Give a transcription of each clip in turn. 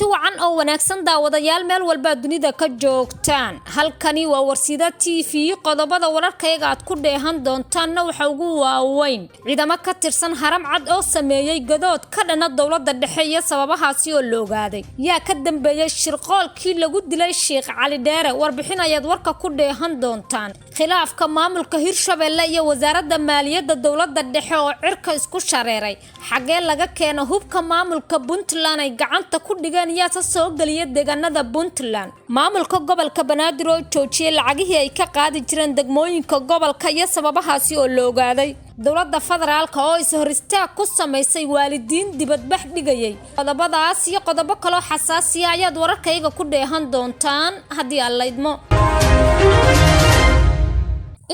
kulanti wacan oo wanaagsan daawadayaal meel walba dunida ka joogtaan halkani waa Warsida TV qodobada wararkayga aad ku dheehan doontaan waxa ugu waaweyn ciidamo ka tirsan haram cad oo sameeyay gadood ka dhana dawladda dhexe iyo sababahaasi oo loogaaday yaa ka dambeeyay shirqoolkii lagu dilay Sheekh Cali Dheere warbixin ayaad warka ku dheehan doontaan khilaafka maamulka Hirshabelle iyo wasaaradda maaliyadda dawladda dhexe oo cirka isku shareeray xagee laga keeno hubka maamulka Puntland ay gacanta ku dhigan yaa soo galiyay deegaanada Puntland maamulka gobolka Banaadir oo joojiyay lacagihii ay ka qaadi jireen degmooyinka gobolka iyo sababahaasi oo loogaaday dawladda federaalka oo is hor istaag ku sameysay waalidiin dibadbax dhigayay qodobadaas iyo qodobo kale oo xasaasi ah ayaad wararkayga ku dheehan doontaan haddii alla idmo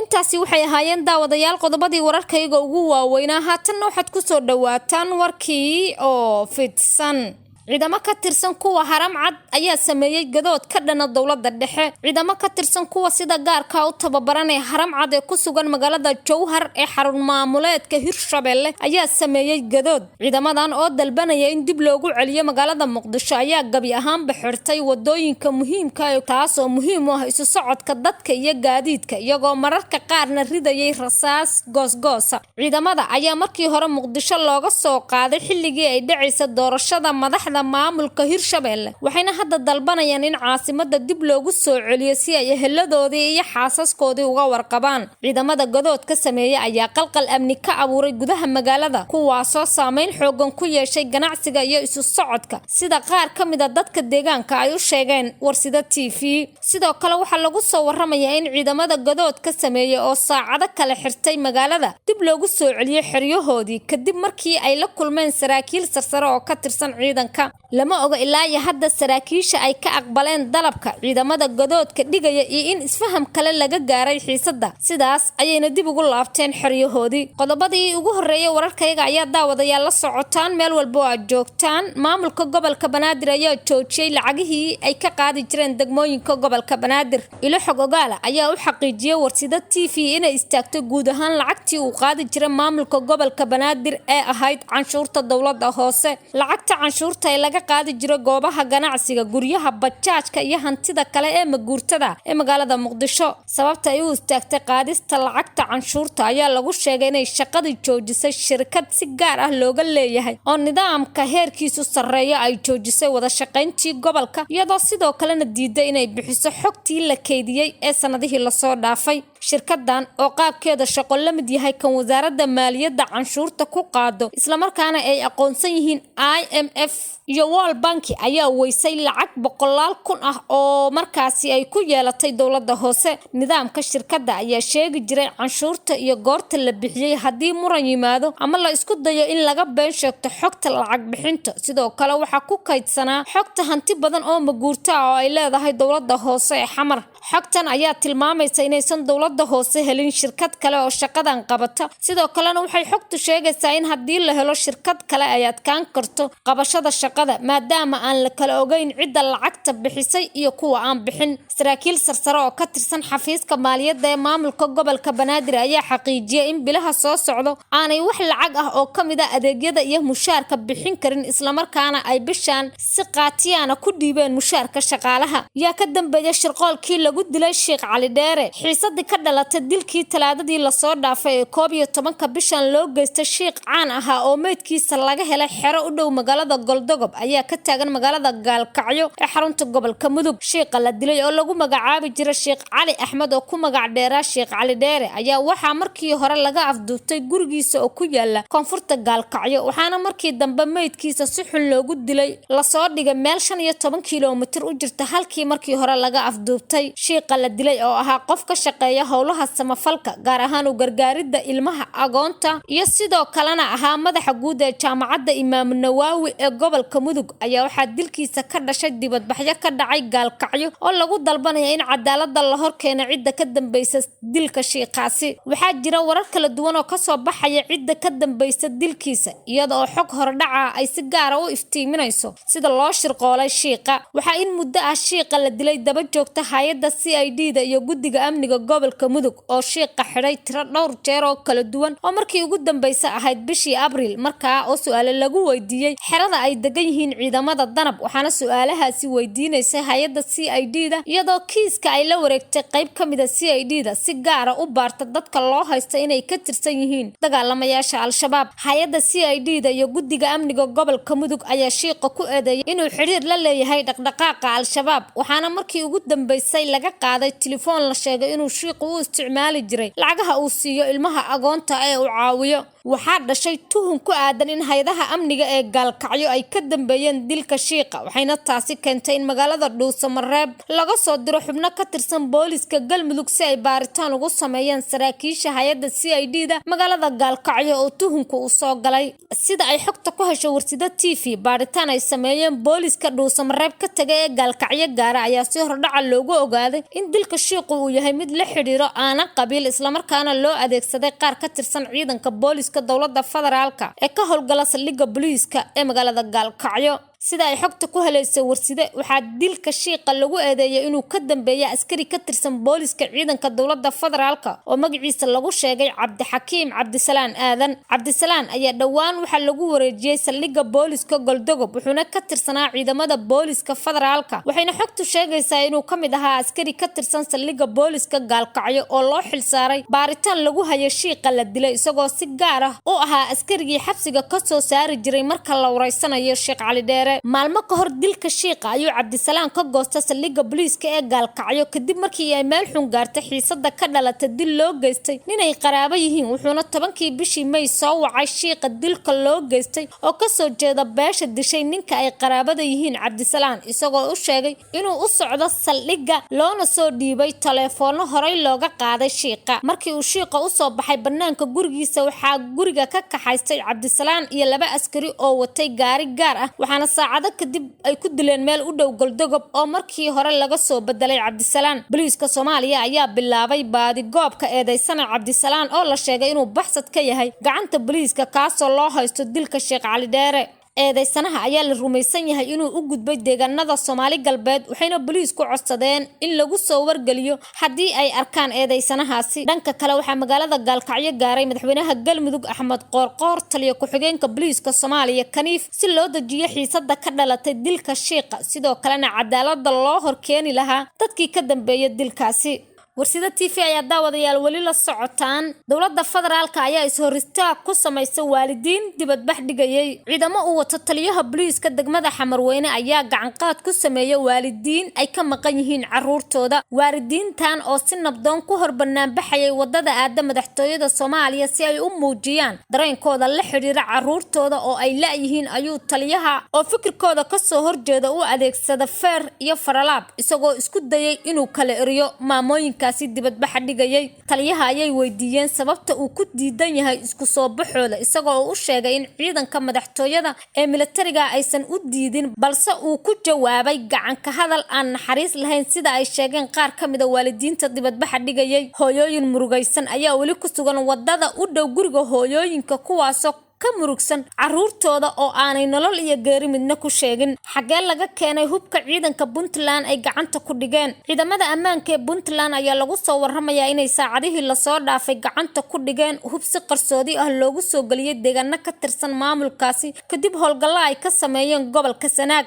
intaasi waxay ahaayeen daawadayaal qodobadii wararkayga ugu waaweynaa haatan waxaad ku soo dhawaataan warkii oo fidsan ciidamo ka tirsan kuwa haram cad ayaa sameeyay gadood ka dhana dawladda dhexe ciidamo ka tirsan kuwa sida gaarka u tababaran ee haram cad ee ku sugan magaalada Jowhar ee xarun maamuleedka Hirshabelle ayaa sameeyay gadood ciidamadan oo dalbanaya in dib loogu celiyo magaalada Muqdisho ayaa gabi ahaan baxirtay wadooyinka muhiimka ah taas oo muhiim u ah isu socodka dadka iyo gaadiidka iyagoo mararka qaarna ridayay rasaas goosgoosa ciidamada ayaa markii hore Muqdisho looga soo qaaday xilligii ay dhacaysay doorashada madaxda maamulka Hirshabelle waxayna hadda dalbanayaan in caasimada dib loogu soo celiyo si ay eheladoodii iyo xaasaskoodii uga warqabaan ciidamada gadood ka sameeyay ayaa qalqal amni ka abuuray gudaha magaalada kuwaasoo saameyn xoogan ku yeeshay ganacsiga iyo isu socodka sida qaar ka mid ah dadka deegaanka ay u sheegeen Warsida TV sidoo kale waxa lagu soo waramayaa in ciidamada gadood ka sameeyay oo saacado kala xirtay magaalada dib loogu soo celiyo xeryahoodii kadib markii ay la kulmeen saraakiil sarsare oo ka tirsan ciidanka lama oga ilaa iyo hadda saraakiisha ay ka aqbaleen dalabka ciidamada gadoodka dhigaya iyo in isfaham kale laga gaaray xiisadda sidaas ayayna dib ugu laabteen xeryahoodii qodobadii ugu horeeyay wararkayga ayaa daawadayaal la socotaan meel walba oo aad joogtaan maamulka gobolka Banaadir ayaa joojiyay lacagihii ay ka qaadi jireen degmooyinka gobolka Banaadir ilo xog ogaala ayaa u xaqiijiyay Warsida TV inay istaagto guud ahaan lacagtii uu qaadi jiray maamulka gobolka Banaadir ee ahayd canshuurta dawladda hoose lacagta canshuurta laga qaadi jiro goobaha ganacsiga guryaha bajaajka iyo hantida kale ee maguurtada ee magaalada Muqdisho sababta ay u istaagtay qaadista lacagta canshuurta ayaa lagu sheegay inay shaqadii joojisay shirkad si gaar ah looga leeyahay oo nidaamka heerkiisu sareeyo ay joojisay wada shaqayntii gobolka iyadoo sidoo kalena diiday inay bixiso xogtii la keydiyay ee sanadihii la soo dhaafay shirkadan oo qaabkeeda shaqo la mid yahay kan wasaaradda maaliyadda canshuurta ku qaado isla markaana ay aqoonsan yihiin IMF iyo World Bank ayaa weysay lacag 100,000 ah oo markaasi ay ku yeelatay dawladda hoose nidaamka shirkadda ayaa sheegi jiray canshuurta iyo goorta la bixiyay hadii muran yimaado ama la isku dayo in laga been sheegto xogta lacag bixinta sidoo kale waxa ku kaydsanaa xogta hanti badan oo maguurta oo ay leedahay dawladda hoose ee Xamar xogtan ayaa tilmaamaysa inaysan dawladda hoose helin shirkad kale oo shaqadan qabata sidoo kalena waxay xogtu sheegaysaa in hadii la helo shirkad kale ay adkaan karto qabashada maadaama aan la kala ogeyn cidda lacagta bixisay iyo kuwa aan bixin saraakiil sarsare oo ka tirsan xafiiska maaliyadda ee maamulka gobolka Banaadir ayaa xaqiijiyay in bilaha soo socdo aanay wax lacag ah oo kamid ah adeegyada iyo mushaarka bixin karin isla markaana ay bishaan si qaatiyana ku dhiibeen mushaarka shaqaalaha yaa ka dambeeyay shirqoolkii lagu dilay Sheekh Cali Dheere xiisadii ka dhalatay dilkii talaadadii la soo dhaafay ee 11 bishan loo geystay sheekh caan ah oo meedkiisa laga helay xero u dhow magaalada Goldogob ayaa ka taagan magaalada Gaalkacyo ee xarunta gobolka Mudug sheekha la dilay oo lagu magacaabi jiray Sheekh Cali Axmed oo ku magac dheeraa Sheekh Cali Dheere ayaa waxa markii hore laga afduubtay gurigiisa oo ku yaala koonfurta Gaalkacyo waxaana markii dambe meedkiisa si xun loogu dilay la soo dhigay meel 15 kiiloomitir u jirta halkii markii hore laga afduubtay sheekha la dilay oo ahaa qof ka shaqeeya howlaha samafalka gaar ahaan u gargaaridda ilmaha agoonta iyo sidoo kalena ahaa madaxa guud ee jaamacadda Imaam Nawaawi ee gobolka Mudug ayaa waxa dilkiisa ka dhashay dibadbaxyo ka dhacay Gaalkacyo oo lagu dalbanaya in cadaaladda la hor keeno cidda ka dambaysa dilka sheekhaasi waxa jira warar kala duwan oo ka soo baxaya cidda ka dambaysa dilkiisa iyadoo xog hordhaca ay si gaar ah u iftiiminayso sida loo shirqoolay sheekha waxa in muddo ah sheekha la dilay daba joogta hay'adda hay'adda CID-da iyo guddiga amniga gobolka Mudug oo Shiiqa xidhay tiro dhowr jeer oo kala duwan oo markii ugu dambeysay ahayd bishii Abriil markaa oo su'aalo lagu weydiiyay xerada ay degan yihiin ciidamada danab waxaana su'aalahaasi weydiinaysay hay'adda CID-da iyadoo kiiska ay la wareegtay qayb ka mid ah CID-da si gaar ah u baarta dadka loo haysto inay ka tirsan yihiin dagaalamayaasha Al-Shabaab. Hay'adda CID-da iyo guddiga amniga gobolka Mudug ayaa Shiiqa ku eedeeyay inuu xiriir la leeyahay dhaqdhaqaaqa Al-Shabaab waxaana markii ugu dambeysay laga qaaday telefoon la sheegay inuu Shiiqu u isticmaali jiray lacagaha uu siiyo ilmaha agoonta ee uu caawiyo. waxaa dhashay tuhun ku aadan in hay'adaha amniga ee Gaalkacyo ay ka dambeeyeen dilka Shiiqa waxayna taasi keentay in magaalada Dhuusamareeb laga soo diro xubno ka tirsan booliska Galmudug si ay baaritaan ugu sameeyaan saraakiisha hay'adda CID-da magaalada Gaalkacyo oo tuhunku u soo galay sida ay xogta ku hesho Warsida TV baaritaan ay sameeyeen booliska Dhuusamareeb ka tagay ee Gaalkacyo gaar ayaa si hordhac loogu ogaaday in dilka Shiiqu uu yahay mid la xiriiro aana qabiil isla markaana loo adeegsaday qaar ka tirsan ciidanka booliska dowladda federaalka ee ka howlgala saldhigga booliiska ee magaalada Gaalkacyo sida ay xogta ku heleysay Warsida waxaa dilka Shiiqa lagu eedeeyay inuu ka dambeeyo askari ka tirsan booliska ciidanka dowladda federaalka oo magaciisa lagu sheegay Cabdixakiim Cabdisalaan Aadan. Cabdisalaan ayaa dhawaan waxa lagu wareejiyay saldhigga booliska Goldogob wuxuuna ka tirsanaa ciidamada booliska federaalka waxayna xogtu sheegaysaa inuu ka mid ahaa askari ka tirsan saldhigga booliska Gaalkacyo oo loo xilsaaray baaritaan lagu hayo Shiiqa la dilay isagoo si gaar ah u ahaa askarigii xabsiga ka soo saari jiray marka la wareysanayo Sheekh Cali Dheere. maalmo ka hor dilka Shiiqa ayuu Cabdisalaan ka goostay saldhigga booliiska ee Gaalkacyo kadib markii ay meel xun gaartay xiisada ka dhalatay dil loo geystay ninay qaraabo yihiin wuxuuna 10kii bishii May soo wacay Shiiqa dilka loo geystay oo ka soo jeeda beesha dishay ninka ay qaraabada yihiin Cabdisalaan isagoo u sheegay inuu u socdo saldhigga loona soo dhiibay telefoon horey looga qaaday Shiiqa markii uu Shiiqa u soo baxay banaanka gurigiisa waxaa guriga ka kaxaystay Cabdisalaan iyo 2 askari oo watay gaari gaar ah waxaana saacado kadib ay ku dileen meel u dhow Goldogob oo markii hore laga soo bedelay Cabdisalaan. Booliiska Soomaaliya ayaa bilaabay baadi goobka eedeysana Cabdisalaan oo la sheegay inuu baxsad ka yahay gacanta booliiska kaasoo loo haysto dilka Sheekh Cali Dheere. eedeysanaha ayaa la rumaysan yahay inuu u gudbay deegaanada Soomaali galbeed waxayna booliisku codsadeen in lagu soo wargeliyo haddii ay arkaan eedeysanahaasi. dhanka kale waxaa magaalada Gaalkacyo gaaray madaxweynaha Galmudug Axmed Qoorqoor taliye ku-xigeenka booliiska Soomaaliya Kaniif si loo dajiyo xiisada ka dhalatay dilka Shiiqa sidoo kalena cadaaladda loo horkeeni lahaa dadkii ka dambeeyay dilkaasi. Warsida TV ayaa daawadayaal wali la socotaan dowladda federaalka ayaa is-horistaag ku samaysay waalidiin dibadbax dhigayay ciidamo u wata taliyaha booliiska degmada Xamarweyne ayaa gacan qaad ku sameeyay waalidiin ay ka maqan yihiin caruurtooda waalidiintan oo si nabdoon ku hor banaan baxayay wadada aada madaxtooyada Soomaaliya si ay u muujiyaan dareenkooda la xiriira caruurtooda oo ay la yihiin ayuu taliyaha oo fikirkooda ka soo horjeeda u adeegsada feer iyo faralaab isagoo isku dayay inuu kala eriyo maamooyinka dibadbaxa dhigayay. taliyaha ayay weydiiyeen sababta uu ku diidan yahay isku soo baxooda isagoo u sheegay in ciidanka madaxtooyada ee militariga aysan u diidin balse uu ku jawaabay gacan ka hadal aan naxariis lahayn sida ay sheegeen qaar ka mid ah waalidiinta dibadbaxa dhigayay. hooyooyin murugaysan ayaa wali ku sugan wadada u dhow guriga hooyooyinka kuwaasoo ka murugsan caruurtooda oo aanay nolol iyo geeri midna ku sheegin. xagee laga keenay hubka ciidanka Puntland ay gacanta ku dhigeen ciidamada ammaanka ee Puntland ayaa lagu soo warramayaa inay saacadihii la soo dhaafay gacanta ku dhigeen hub si qarsoodi ah loogu soo galiyay deegaano ka tirsan maamulkaasi kadib howlgallo ay ka sameeyeen gobolka Sanaag.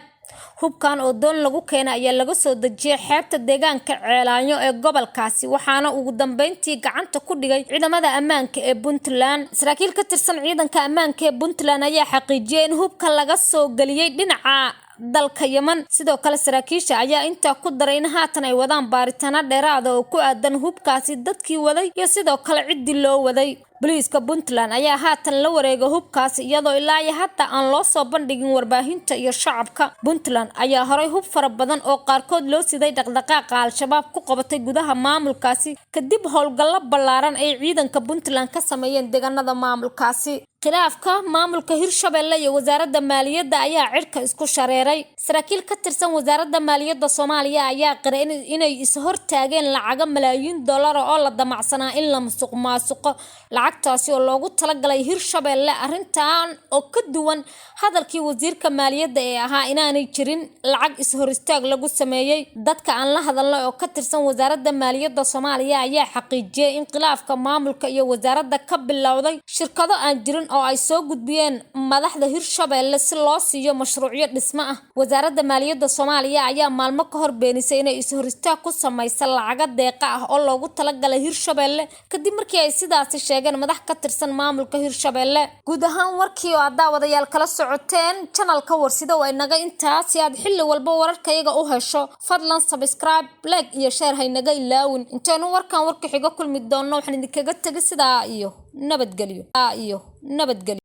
hubkan oo doon lagu keenay ayaa laga soo dajiyay xeebta deegaanka Ceelaanyo ee gobolkaasi waxaana ugu dambeyntii gacanta ku dhigay ciidamada ammaanka ee Puntland. saraakiil ka tirsan ciidanka ammaanka ee Puntland ayaa xaqiijiyay in hubka laga soo galiyay dhinaca dalka Yemen sidoo kale saraakiisha ayaa inta ku daray in haatan ay wadaan baaritaano dheeraad ah oo ku aadan hubkaasi dadkii waday iyo sidoo kale cidii loo waday. booliiska Puntland ayaa haatan la wareegay hubkaasi iyadoo ilaa iyo hadda aan loo soo bandhigin warbaahinta iyo shacabka. Puntland ayaa horay hub fara badan oo qaarkood loo siday dhaqdhaqaaqa Al-Shabaab ku qabatay gudaha maamulkaasi kadib howlgallo ballaaran ay ciidanka Puntland ka sameeyeen deegaanada maamulkaasi. khilaafka maamulka Hirshabelle iyo wasaaradda maaliyadda ayaa cirka isku shareeray. Saraakiil ka tirsan wasaaradda maaliyadda Soomaaliya ayaa qiray inay is hortaageen lacag malaayiin dollar oo la damacsanaa in la musuqmaasuqo lacagtaasi oo loogu talagalay Hirshabelle. Arrintan oo ka duwan hadalkii wasiirka maaliyadda ee ahaa inaanay jirin lacag is hor istaag lagu sameeyay. Dadka aan la hadalnay oo ka tirsan wasaaradda maaliyadda Soomaaliya ayaa xaqiijiyay in khilaafka maamulka iyo wasaaradda ka bilowday shirkado aan jirin oo ay soo gudbiyeen madaxda Hirshabelle si loo siiyo mashruucyo dhismo ah. wasaaradda maaliyadda Soomaaliya ayaa maalmo ka hor beenisay inay is hor istaag ku sameysay lacag deeqa ah oo loogu talagalay Hirshabelle kadib markii ay sidaas sheegeen madax ka tirsan maamulka Hirshabelle. guud ahaan warkii oo daawadayaal kala socoteen channelka Warsida way naga intaas. si aad xilli walba wararkayaga u hesho fadlan subscribe, like iyo share haynaga ilaawin. intaanu warkan warka xiga kulmi doono waxaan idinkaga tagay sidaa iyo nabadgelyo.